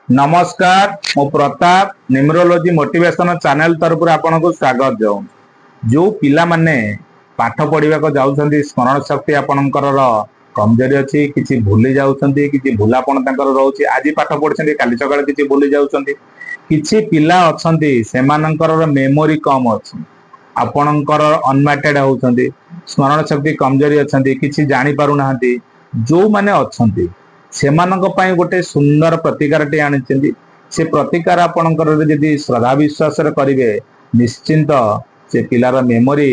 नमस्कार मो Pratap numerology motivation channel तरफ आपन को स्वागत जाऊँ। जो पिला माने पाठ पढ़ा को जाउछंती स्मरण शक्ति आपणकर कमजोरी अच्छी किसी भूली जाउछंती किसी भूलापन तांकर रहउछि। आज पाठ पढ़छंती काली सकाळ किसी भूली जाउछंती। किछि पिला अछंती सेमानकर मेमोरी कम अछि। आपणकर अनमैटेड होउछंती स्मरण शक्ति कमजोरी अछंती किछि जानि पारु नाहंती। जो माने अछंती सेमानक पई गोटे सुंदर प्रतिकार टे आनिचंदी। से प्रतिकार आपणकर यदि श्रद्धा विश्वास रे करिवे निश्चिंत से पिलार मेमोरी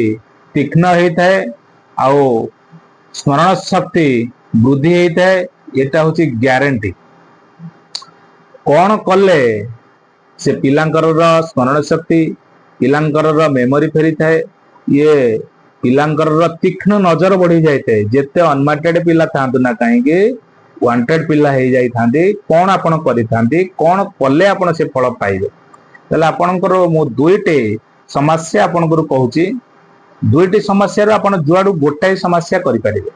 तीक्ष्ण होइथाय आउ स्मरण शक्ति वृद्धि होइथाय। एटा होची ग्यारंटी। कोन कले से पिलांकर स्मरण शक्ति पिलांकर मेमोरी फेरी थाए। ये पिलांकर तीक्ष्ण नजर बढ़ी जाए। जेते अनमैटेड पिला थांतु ना कहीं वांटेड पिला हो जाइथांती कौन आपण करिथांती कौन कले आपण से फल पाइबे। तले आपणकर मो दुईटे समस्या आपणकर कहूची। दुईटी समस्या रो आपण जुआडू गोटाई समस्या करि परिबे।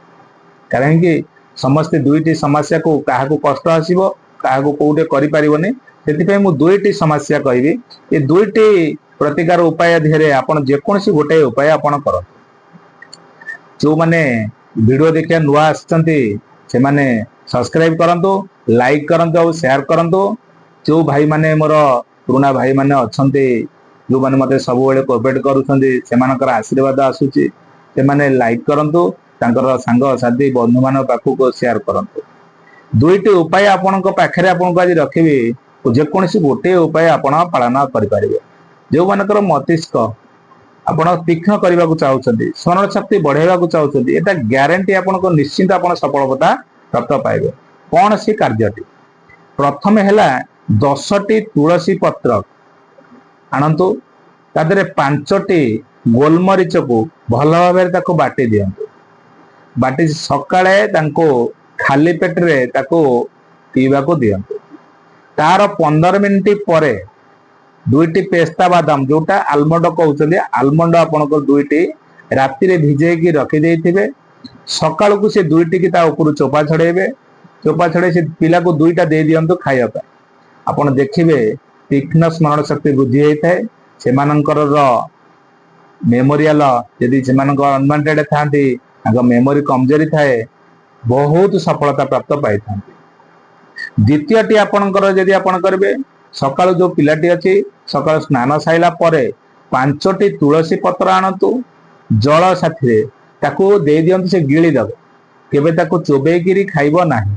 कारण कि समस्त दुईटी समस्या को काहा को कष्ट आसीबो काहा को कोउटे करि परिबोनी। सेति पय मो दुईटी समस्या कहबी। ए दुईटी प्रतिकार उपाय धेरे आपण जे कोनसी गोटाई उपाय आपण करो। जो माने वीडियो देखिया नुआ आछंती से माने सब्सक्राइब करंतु लाइक करंतु और शेयर करंतु। जो भाई माने मोर पुराना भाई माने अछंती जो माने मते सब बेले कोऑपरेट करूछंती सेमानकर आशीर्वाद आसुची से माने लाइक करंतु तांकर संग साथी बंधु मान पाखु को शेयर करंतु। दुईटी उपाय आपनक पाखरे आपनको आज रखिबे जे कोनसी गोटे उपाय आपण पालन करि परिबे। जो मानकर मस्तिष्क आपण तीक्ष्ण करबा को चाहउछंती स्मरण शक्ति बढ़ाइबा को चाहउछंती एटा ग्यारंटी आपनको निश्चिंत आपण सफलता प्राप्त पाइबे। कौन सी कार्यटी प्रथम है 10टी तुलसी पत्र आणंतु तादरे 5टी गोलमरीच को भल भाव बाटी दियंतु। बाटी सकाळे तांको खाली पेट रे ताको पीवा को दियंतु। तार 15 मिनिट परे दुईटी पेस्ता बादाम जोटा आलमंड कहउछले आलमंड आपनको दुईटी राति रे भिजे की रखि देइथिबे। सकाळ को से दुईटी की ता ऊपर चोपा छड़ेबे। चोपा छड़े से पिला को दुईटा दे दियंतु खाइया पे। आपण देखिबे तीक्ष्ण स्मरण शक्ति वृद्धि होइथाय। सेमानकर मेमोरियल यदि सेमानकर अनवांटेड थांती तांको मेमोरी कमजोरी थाए बहुत सफलता प्राप्त पाइथांती। द्वितीयटी आपणकर यदि आपण करबे सकाळ जो पिलाटी अछि सकाळ स्नान साइला परे 5टी तुलसी पत्र आणतु जल साथी ताको दे दियंतु से गिली दब केबे ताको चोबे गिरी खाइबो नाही।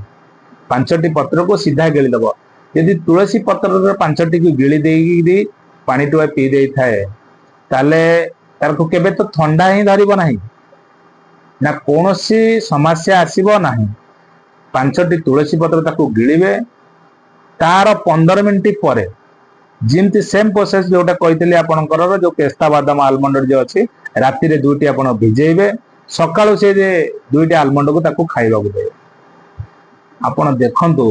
5टी पत्र को सीधा गिली दब। यदि तुलसी पत्र 5टी को गिली देगी पानी टुआ पी दे थाए ताले तार को केबे तो ठंडा ही धरिबो नाही ना कोनोसी समस्या आसीबो नाही। 5टी तुलसी पत्र ताको गिलीबे तार 15 मिनिट परे जिमती सेम प्रोसेस जोटा कहितली आपनकर जो पेस्ता बादाम आलमंड जो अछि राति रे दुईटी आपण भिजेइबे सकाळु से जे दुईटी आलमंड को ताको खाइबा को देबे। आपण देखंतु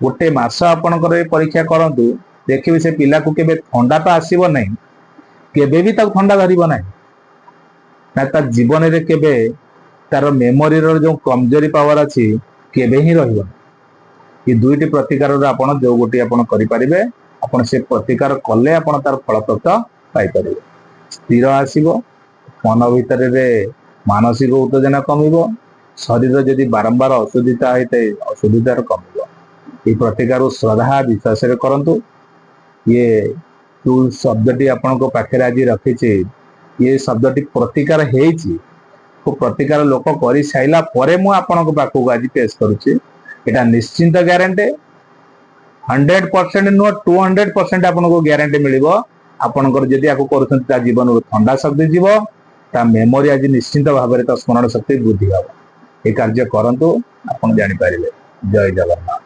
गोटे मास आपनकर परीक्षा करंतु देखिबे से पिला को केबे ठंडा तो आसीबो नाही केबे भी ताको ठंडा धरिबो नाही ना ता जीवन रे केबे तार मेमोरी रो जो कमजोरी पावर अछि केबे ही रहिबो। ये दुईटी प्रतिकार रो आपण जो गोटी आपण करि परिबे आपण से प्रतिकार कले आपण तार फल प्राप्त पाई परिबे। स्थिर आसीबो मन भीतर रे मानसिक उत्तेजना कमिबो। शरीर यदि बारंबार असुधिता होते असुधितार कमिबो। ये प्रतिकार श्रद्धा विश्वास रे करंतु। ये जो शब्दटी आपनको पाखरे आज रखिछि ये शब्दटी प्रतिकार हेछि को प्रतिकार लोक करि साइला परे मु आपनको पाखु आज पेश करूछि। एटा निश्चिंत ग्यारंटी 100% नो 200% आपनको ग्यारंटी मिलिबो। आपनकर जदि आको करूछन ता जीवन ठंडा शब्द जीवो ता मेमोरी आज निश्चिंत भाव में स्मरण शक्ति वृद्धि हो। ये कार्य करंतु आपण जानि पारिबे। जय जगन्नाथ।